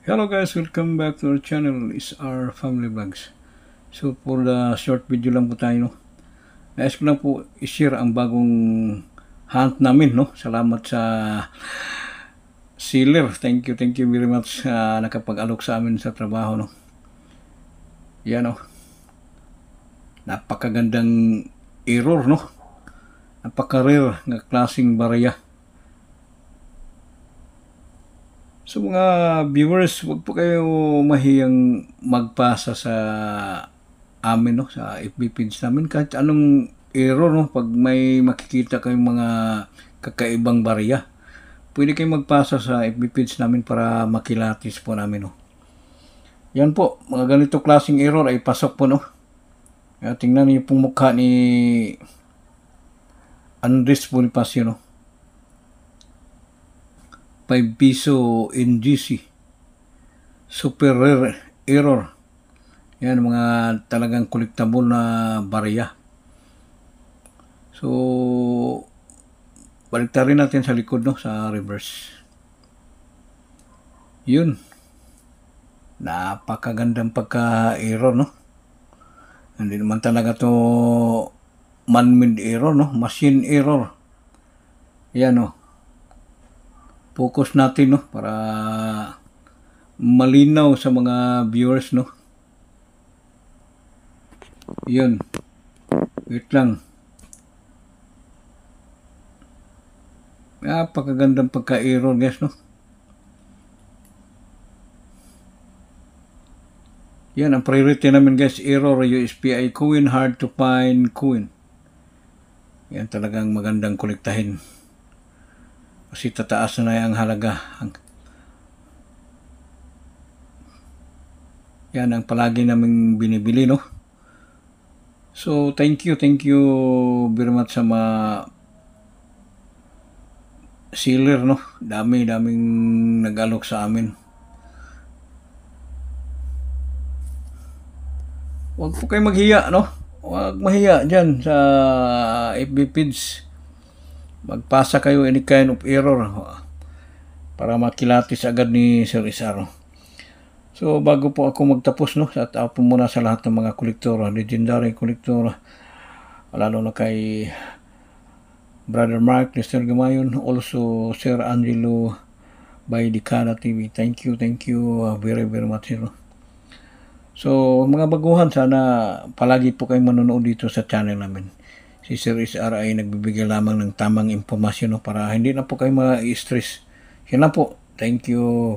Hello guys, welcome back to our channel. It's our family vlogs. So for the short video lang po tayo, no? Nais ko lang po i-share ang bagong hunt namin, no? Salamat sa sealer. Thank you very much sa nakapag-alok sa amin sa trabaho, no? Yan, no? Napakagandang error, no? Napaka-rare na klaseng barya. So mga viewers, wag po kayo mahiyang magpasa sa amin, no, sa FB page namin kahit anong error, no, pag may makikita kayong mga kakaibang barya. Pwede kayong magpasa sa FB page namin para makilatis po namin, no. Yan po, mga ganito klaseng error ay pasok po, no. Tingnan niyo pong mukha ni Andres Bonifacio, no. 5 piso NGC. Super rare error. Yan, mga talagang collectible na barya. So, baliktarin natin sa likod, no, sa reverse. Yun. Napakagandang pagka-error, no. Hindi naman talaga to man-made error, no. Machine error. Yan, no. Focus natin, no, para malinaw sa mga viewers, no. Yun. Wait lang. Napakagandang pagka-error, guys, no. Yan, ang priority namin, guys, error, USPI coin, hard to find coin. Yan talagang magandang kolektahin. Kasi tataas na ang halaga. Yan ang palagi naming binibili, no. So, thank you very much sa mga sealer, no. Daming nag-alok sa amin. Huwag po kayo maghiya, no. Huwag mahiya dyan sa FB page. Magpasa kayo any kind of error para makilatis agad ni Sir Isaro. So bago po ako magtapos, no, shout out po muna sa lahat ng mga kolektora, legendary kolektora, lalo na kay Brother Mark, Mr. Gamayon, also Sir Angelo by Dicana TV. Thank you very much, no? So mga baguhan, sana palagi po kayong manonood dito sa channel namin. Si Sir SR ay nagbibigay lamang ng tamang impormasyon, no, para hindi na po kayo ma-stress. Yan lang po. Thank you.